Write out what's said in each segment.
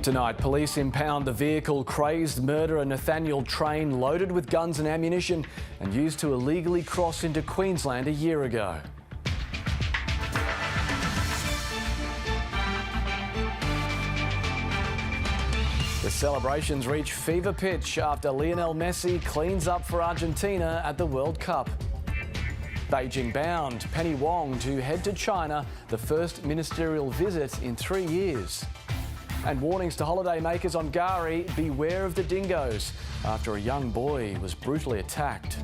Tonight, police impound the vehicle crazed murderer Nathaniel Train, loaded with guns and ammunition and used to illegally cross into Queensland a year ago. The celebrations reach fever pitch after Lionel Messi cleans up for Argentina at the World Cup. Beijing bound Penny Wong to head to China, the first ministerial visit in 3 years. And warnings to holidaymakers on Gari, beware of the dingoes after a young boy was brutally attacked.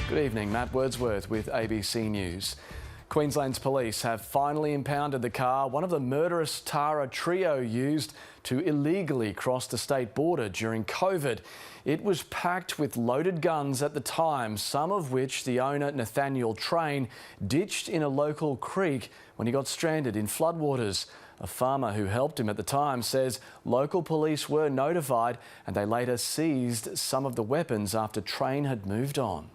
Good evening, Matt Wordsworth with ABC News. Queensland's police have finally impounded the car one of the murderous Tara trio used to illegally cross the state border during COVID. It was packed with loaded guns at the time, some of which the owner, Nathaniel Train, ditched in a local creek when he got stranded in floodwaters. A farmer who helped him at the time says local police were notified and they later seized some of the weapons after Train had moved on.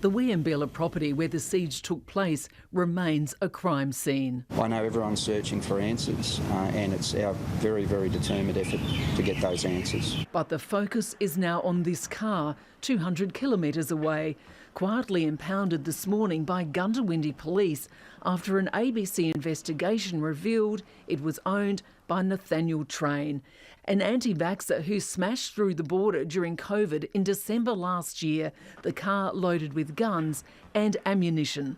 The Wiambilla property where the siege took place remains a crime scene. I know everyone's searching for answers and it's our very, very determined effort to get those answers. But the focus is now on this car, 200 kilometres away, quietly impounded this morning by Gundawindi police after an ABC investigation revealed it was owned by Nathaniel Train, an anti-vaxxer who smashed through the border during COVID in December last year, the car loaded with guns and ammunition.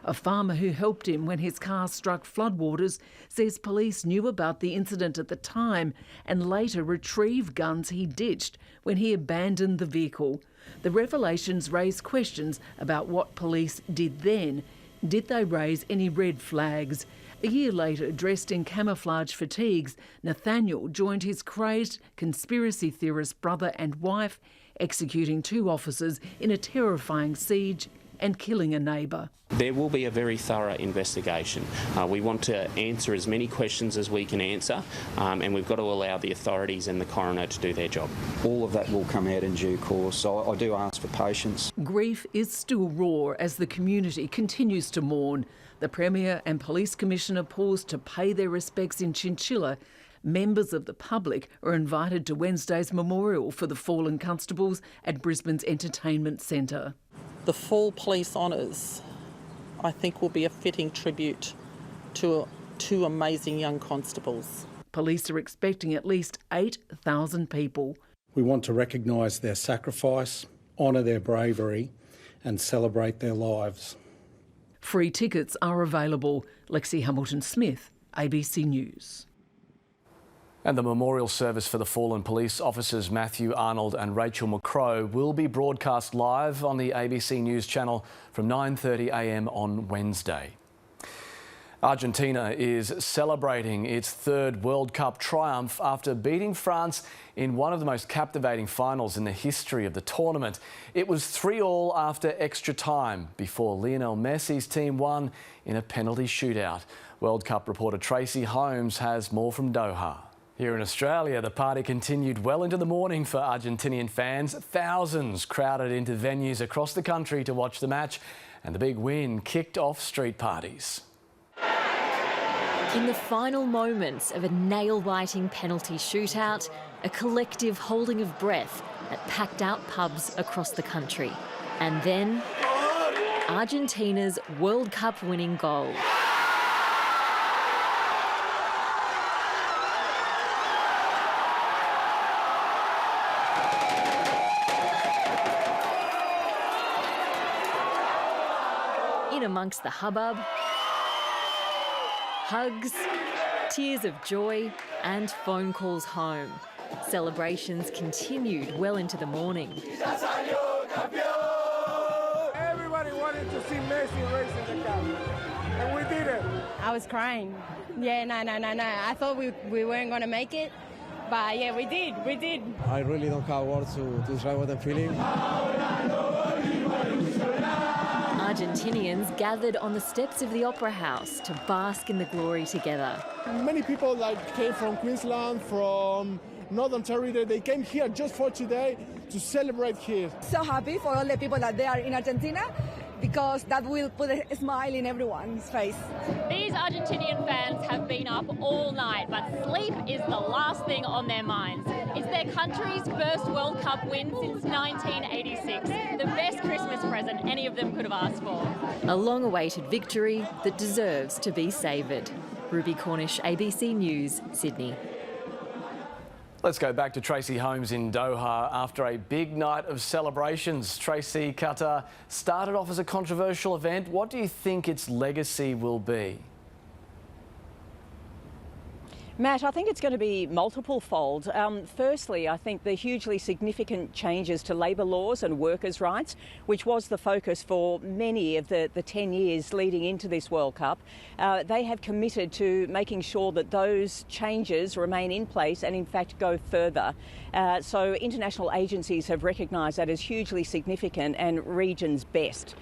A farmer who helped him when his car struck floodwaters says police knew about the incident at the time and later retrieved guns he ditched when he abandoned the vehicle. The revelations raise questions about what police did then. Did they raise any red flags? A year later, dressed in camouflage fatigues, Nathaniel joined his crazed conspiracy theorist brother and wife, executing 2 officers in a terrifying siege and killing a neighbour. There will be a very thorough investigation. We want to answer as many questions as we can answer, and we've got to allow the authorities and the coroner to do their job. All of that will come out in due course, so I do ask for patience. Grief is still raw as the community continues to mourn. The Premier and Police Commissioner paused to pay their respects in Chinchilla. Members of the public are invited to Wednesday's memorial for the fallen constables at Brisbane's entertainment centre. The full police honours, I think, will be a fitting tribute to 2 amazing young constables. Police are expecting at least 8,000 people. We want to recognise their sacrifice, honour their bravery and celebrate their lives. Free tickets are available. Lexi Hamilton-Smith, ABC News. And the memorial service for the fallen police officers Matthew Arnold and Rachel McCrow will be broadcast live on the ABC News channel from 9:30 a.m. on Wednesday. Argentina is celebrating its 3rd World Cup triumph after beating France in one of the most captivating finals in the history of the tournament. It was 3-3 after extra time before Lionel Messi's team won in a penalty shootout. World Cup reporter Tracy Holmes has more from Doha. Here in Australia, the party continued well into the morning for Argentinian fans. Thousands crowded into venues across the country to watch the match, and the big win kicked off street parties. In the final moments of a nail-biting penalty shootout, a collective holding of breath at packed-out pubs across the country. And then, Argentina's World Cup winning goal. In amongst the hubbub, hugs, tears of joy and phone calls home. Celebrations continued well into the morning. Everybody wanted to see Messi racing the cup, and we did it. I was crying. Yeah, no. I thought we weren't going to make it, but yeah, we did. I really don't have words to describe what I'm feeling. Argentinians gathered on the steps of the Opera House to bask in the glory together. Many people came from Queensland, from Northern Territory. They came here just for today to celebrate here. So happy for all the people that they are in Argentina. because that will put a smile in everyone's face. These Argentinian fans have been up all night, but sleep is the last thing on their minds. It's their country's first World Cup win since 1986. The best Christmas present any of them could have asked for. A long-awaited victory that deserves to be savoured. Ruby Cornish, ABC News, Sydney. Let's go back to Tracy Holmes in Doha after a big night of celebrations. Tracy, Qatar started off as a controversial event. What do you think its legacy will be? Matt, I think it's going to be multiple-fold. Firstly, I think the hugely significant changes to labour laws and workers' rights, which was the focus for many of the 10 years leading into this World Cup, they have committed to making sure that those changes remain in place and in fact go further. So international agencies have recognised that as hugely significant and regions best.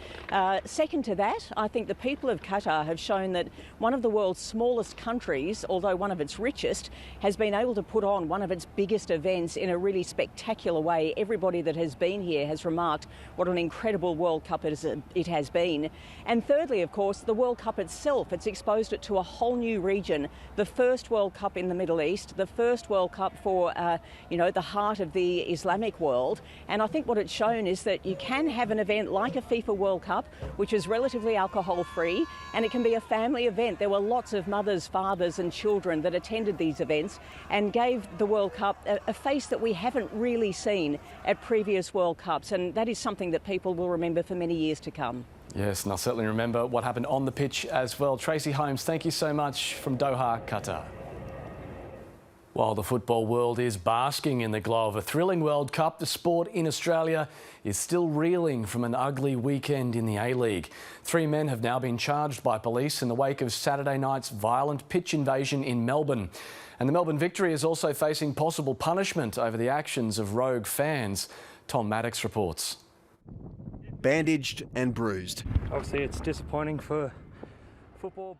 Second to that, I think the people of Qatar have shown that one of the world's smallest countries, although one of its richest, has been able to put on one of its biggest events in a really spectacular way. Everybody that has been here has remarked what an incredible World Cup it has been. And thirdly, of course, the World Cup itself, it's exposed it to a whole new region. The first World Cup in the Middle East, the first World Cup for, the heart of the Islamic world. And I think what it's shown is that you can have an event like a FIFA World Cup, which is relatively alcohol-free, and it can be a family event. There were lots of mothers, fathers and children that attended these events and gave the World Cup a face that we haven't really seen at previous World Cups, and that is something that people will remember for many years to come. Yes, and I'll certainly remember what happened on the pitch as well. Tracy Holmes, thank you so much from Doha, Qatar. While the football world is basking in the glow of a thrilling World Cup, the sport in Australia is still reeling from an ugly weekend in the A-League. 3 men have now been charged by police in the wake of Saturday night's violent pitch invasion in Melbourne. And the Melbourne Victory is also facing possible punishment over the actions of rogue fans. Tom Maddox reports. Bandaged and bruised. Obviously it's disappointing for football.